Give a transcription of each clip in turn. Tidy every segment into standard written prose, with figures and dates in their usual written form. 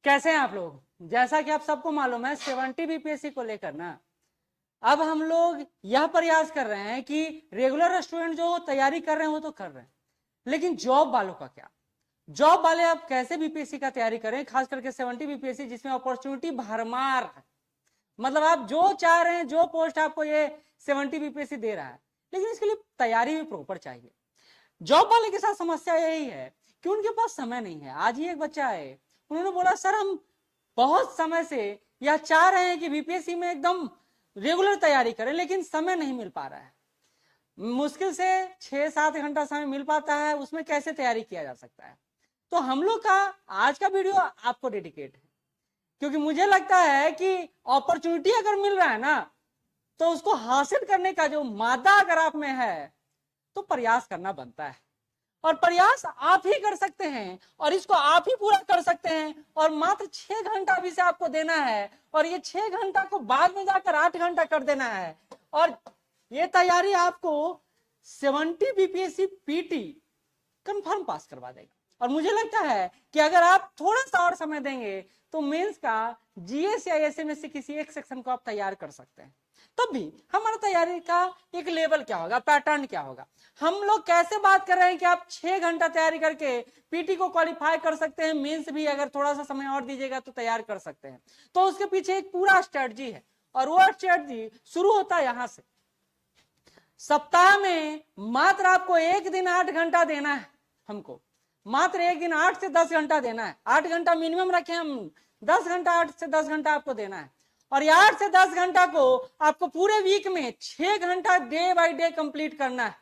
कैसे हैं आप लोग? जैसा कि आप सबको मालूम है 70 बीपीएससी को लेकर ना अब हम लोग यह प्रयास कर रहे हैं कि रेगुलर स्टूडेंट जो तैयारी कर रहे हैं वो तो कर रहे हैं, लेकिन जॉब वालों का क्या? जॉब वाले आप कैसे बीपीएससी का तैयारी करें, खास करके 70 बीपीएससी जिसमें अपॉर्चुनिटी भरमार है। मतलब आप जो चाह रहे हैं, जो पोस्ट आपको ये 70 बीपीएससी दे रहा है, लेकिन इसके लिए तैयारी भी प्रॉपर चाहिए। जॉब वाले के साथ समस्या यही है कि उनके पास समय नहीं है। आज ही एक बच्चा है, उन्होंने बोला सर हम बहुत समय से यह चाह रहे हैं कि बीपीएससी में एकदम रेगुलर तैयारी करें, लेकिन समय नहीं मिल पा रहा है। मुश्किल से 6-7 घंटा समय मिल पाता है, उसमें कैसे तैयारी किया जा सकता है। तो हम लोग का आज का वीडियो आपको डेडिकेट है, क्योंकि मुझे लगता है कि अपॉर्चुनिटी अगर मिल रहा है ना, तो उसको हासिल करने का जो मादा अगर आप में है तो प्रयास करना बनता है। और प्रयास आप ही कर सकते हैं और इसको आप ही पूरा कर सकते हैं। और मात्र 6 घंटा अभी से आपको देना है और ये 6 घंटा को बाद में जाकर 8 घंटा कर देना है। और ये तैयारी आपको 70 बीपीएससी पीटी कंफर्म पास करवा देगा। और मुझे लगता है कि अगर आप थोड़ा सा और समय देंगे तो मेंस का जीएस या एसएमएस से किसी एक सेक्शन को आप तैयार कर सकते हैं। तब भी हमारा तैयारी का एक लेवल क्या होगा, पैटर्न क्या होगा। हम लोग कैसे बात कर रहे हैं कि आप 6 घंटा तैयारी करके पीटी को क्वालिफाई कर सकते हैं, मेंस भी अगर थोड़ा सा समय और दीजिएगा तो तैयार कर सकते हैं। तो उसके पीछे एक पूरा स्ट्रेटजी है और वो स्ट्रेटजी शुरू होता है यहां से। सप्ताह में मात्र आपको एक दिन 8 घंटा देना है। हमको मात्र एक दिन 8 से 10 घंटा देना है। 8 घंटा मिनिमम रखें हम, 10 घंटा 8 से 10 घंटा आपको देना है। और 8 से 10 घंटा को आपको पूरे वीक में 6 घंटा डे बाय डे कंप्लीट करना है।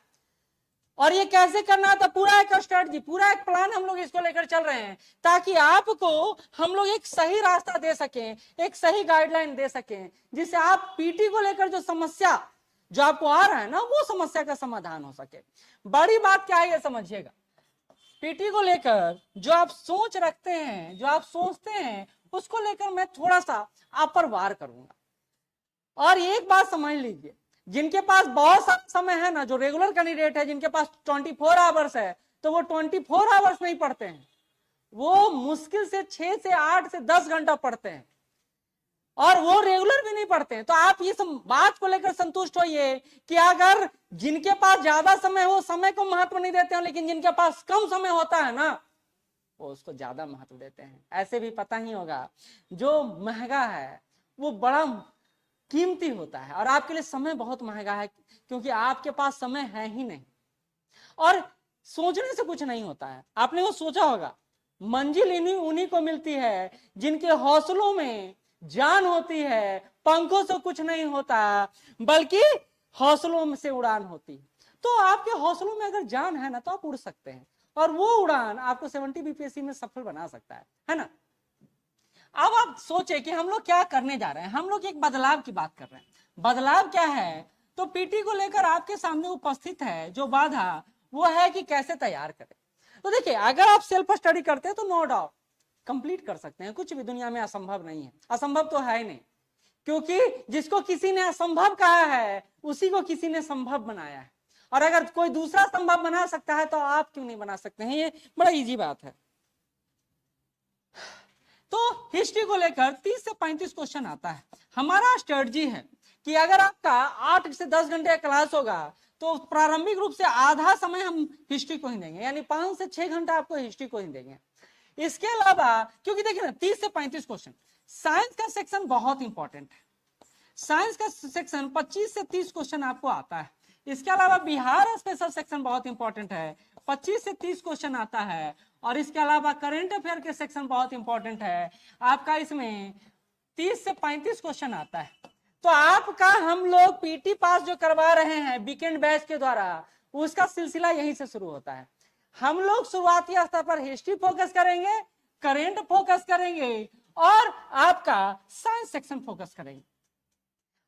और ये कैसे करना था, पूरा एक स्ट्रेटजी, पूरा एक प्लान हम लोग इसको लेकर चल रहे हैं, ताकि आपको हम लोग एक सही रास्ता दे सकें, एक सही गाइडलाइन दे सकें, जिससे आप पीटी को लेकर जो समस्या जो आपको आ रहा है ना, वो समस्या का समाधान हो सके। बड़ी बात क्या है ये समझिएगा। पीटी को लेकर जो आप सोच रखते हैं, जो आप सोचते हैं, उसको लेकर मैं थोड़ा सा आप पर वार करूंगा। और एक बात समझ लीजिए, जिनके पास बहुत सारा समय है ना, जो रेगुलर कैंडिडेट है, जिनके पास 24 आवर्स है, तो वो 24 आवर्स नहीं पढ़ते हैं, वो मुश्किल से 6 से 8 से 10 घंटा पढ़ते हैं। और वो रेगुलर भी नहीं पढ़ते हैं। तो आप ये बात को लेकर संतुष्ट होइए कि अगर जिनके पास ज्यादा समय हो, समय को महत्व नहीं देते हैं, लेकिन जिनके पास कम समय होता है ना, वो उसको ज्यादा महत्व देते हैं। ऐसे भी पता ही होगा, जो महंगा है वो बड़ा कीमती होता है, और आपके लिए समय बहुत महंगा है, क्योंकि आपके पास समय है ही नहीं। और सोचने से कुछ नहीं होता है। आपने वो सोचा होगा, मंजिल उन्हीं को मिलती है जिनके हौसलों में जान होती है। पंखों से कुछ नहीं होता, बल्कि हौसलों से उड़ान होती। तो आपके हौसलों में अगर जान है ना, तो आप उड़ सकते हैं, और वो उड़ान आपको 70 बीपीएससी में सफल बना सकता है ना। अब आप सोचे कि हम लोग क्या करने जा रहे हैं। हम लोग एक बदलाव की बात कर रहे हैं। बदलाव क्या है? तो पीटी को लेकर आपके सामने उपस्थित है जो बाधा, वो है कि कैसे तैयार करें। तो देखिए, अगर आप सेल्फ स्टडी करते हैं तो नो डाउट कंप्लीट कर सकते हैं। कुछ भी दुनिया में असंभव नहीं है, असंभव तो है ही नहीं, क्योंकि जिसको किसी ने असंभव कहा है उसी को किसी ने संभव बनाया है। और अगर कोई दूसरा संभव बना सकता है तो आप क्यों नहीं बना सकते हैं? ये बड़ा इजी बात है। तो हिस्ट्री को लेकर 30 से 35 क्वेश्चन आता है। हमारा स्ट्रेटजी है कि अगर आपका 8 से 10 घंटे का क्लास होगा तो प्रारंभिक रूप से आधा समय हम हिस्ट्री को ही देंगे, यानी 5 से 6 घंटा आपको हिस्ट्री को ही देंगे। इसके अलावा, क्योंकि देखिए ना, 30 से 35 क्वेश्चन, साइंस का सेक्शन बहुत इंपॉर्टेंट है। साइंस का सेक्शन 25 से 30 क्वेश्चन आपको आता है। इसके अलावा बिहार स्पेशल सेक्शन बहुत इंपॉर्टेंट है, 25 से 30 क्वेश्चन आता है। और इसके अलावा करंट अफेयर के सेक्शन बहुत इंपॉर्टेंट है, आपका इसमें 30 से 35 क्वेश्चन आता है। तो आपका हम लोग पीटी पास जो करवा रहे हैं वीकेंड बैच के द्वारा, उसका सिलसिला यहीं से शुरू होता है। हम लोग शुरुआती स्तर पर हिस्ट्री फोकस करेंगे, करेंट फोकस करेंगे, और आपका साइंस सेक्शन फोकस करेंगे।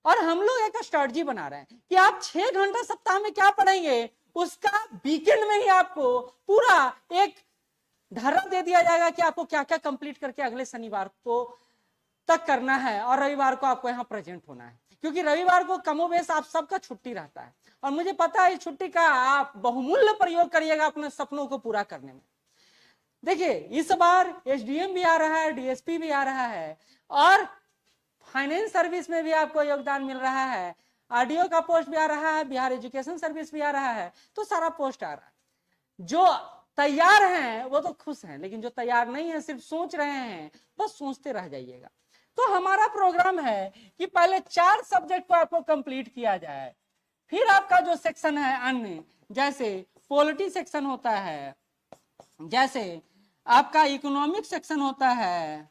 और हम लोग एक स्ट्रेटजी बना रहे हैं कि आप 6 घंटा सप्ताह में क्या पढ़ेंगे, उसका वीकेंड में ही आपको पूरा एक धर्रा दे दिया जाएगा कि आपको क्या क्या कंप्लीट करके अगले शनिवार को तक करना है, और रविवार को आपको यहाँ प्रेजेंट होना है। क्योंकि रविवार को कमोबेश आप सबका छुट्टी रहता है, और मुझे पता है इस छुट्टी का आप बहुमूल्य प्रयोग करिएगा अपने सपनों को पूरा करने में। देखिए इस बार एसडीएम भी आ रहा है, डीएसपी भी आ रहा है, और फाइनेंस सर्विस में भी आपको योगदान मिल रहा है, आरडीओ का पोस्ट भी आ रहा है, बिहार एजुकेशन सर्विस भी आ रहा है, तो सारा पोस्ट आ रहा है। जो तैयार हैं वो तो खुश हैं, लेकिन जो तैयार नहीं है, सिर्फ सोच रहे हैं, बस सोचते रह जाइएगा। तो हमारा प्रोग्राम है कि पहले 4 सब्जेक्ट को आपको कंप्लीट किया जाए, फिर आपका जो सेक्शन है अन्य, जैसे पॉलिटी सेक्शन होता है, जैसे आपका इकोनॉमिक सेक्शन होता है,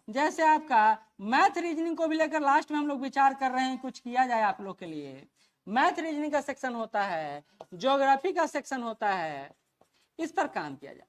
जैसे आपका मैथ रीजनिंग को भी लेकर लास्ट में हम लोग विचार कर रहे हैं कुछ किया जाए आप लोग के लिए। मैथ रीजनिंग का सेक्शन होता है, ज्योग्राफी का सेक्शन होता है, इस पर काम किया जाए।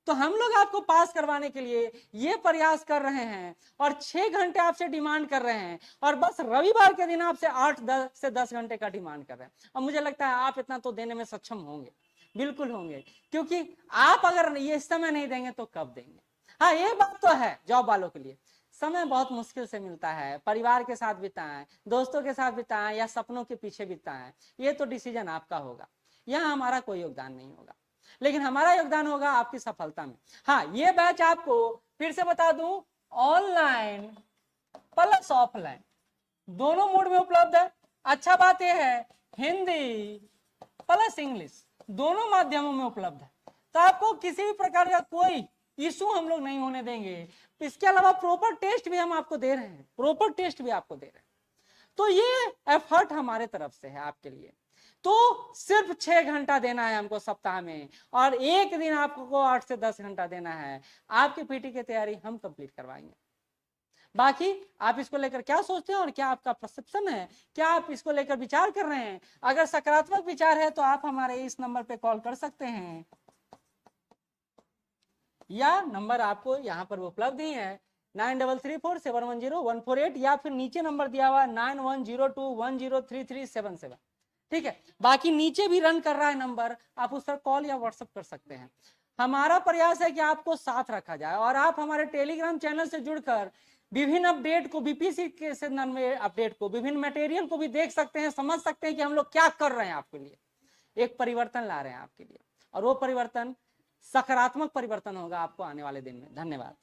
तो हम लोग आपको पास करवाने के लिए ये प्रयास कर रहे हैं और 6 घंटे आपसे डिमांड कर रहे हैं, और बस रविवार के दिन आपसे 8 से 10 घंटे का डिमांड कर रहे हैं। और मुझे लगता है आप इतना तो देने में सक्षम होंगे, बिल्कुल होंगे, क्योंकि आप अगर ये समय नहीं देंगे तो कब देंगे। हाँ ये बात तो है, जॉब वालों के लिए समय बहुत मुश्किल से मिलता है, परिवार के साथ बिताएं, दोस्तों के साथ बिताएं, या सपनों के पीछे बिताएं, ये तो डिसीजन आपका होगा, यहाँ हमारा कोई योगदान नहीं होगा, लेकिन हमारा योगदान होगा आपकी सफलता में। हाँ ये बैच आपको फिर से बता दूं, ऑनलाइन प्लस ऑफलाइन दोनों मोड में उपलब्ध है। अच्छा बात यह है हिंदी प्लस इंग्लिश दोनों माध्यमों में उपलब्ध है, तो आपको किसी भी प्रकार का कोई इशू हम लोग नहीं होने देंगे। इसके अलावा प्रॉपर टेस्ट भी हम आपको दे रहे हैं, प्रॉपर टेस्ट भी आपको दे रहे हैं। तो ये एफर्ट हमारे तरफ से है आपके लिए। तो सिर्फ 6 घंटा देना है हमको सप्ताह में, और एक दिन आपको 8 से 10 घंटा देना है। आपकी पीटी की तैयारी हम कंप्लीट करवाएंगे। बाकी आप इसको लेकर क्या सोचते हैं और क्या आपका परसेप्शन है, क्या आप इसको लेकर विचार कर रहे हैं? अगर सकारात्मक विचार है तो आप हमारे इस नंबर पे कॉल कर सकते हैं, या नंबर आपको यहाँ पर उपलब्ध ही है 9334710148, या फिर नीचे नंबर दिया हुआ 9102103377। ठीक है, बाकी नीचे भी रन कर रहा है नंबर, आप उस पर कॉल या व्हाट्सएप कर सकते हैं। हमारा प्रयास है कि आपको साथ रखा जाए, और आप हमारे टेलीग्राम चैनल से जुड़कर विभिन्न अपडेट को, बीपीएससी के अपडेट को, विभिन्न मटेरियल को भी देख सकते हैं, समझ सकते हैं कि हम लोग क्या कर रहे हैं आपके लिए, एक परिवर्तन ला रहे हैं आपके लिए, और वो परिवर्तन सकारात्मक परिवर्तन होगा आपको आने वाले दिन में। धन्यवाद।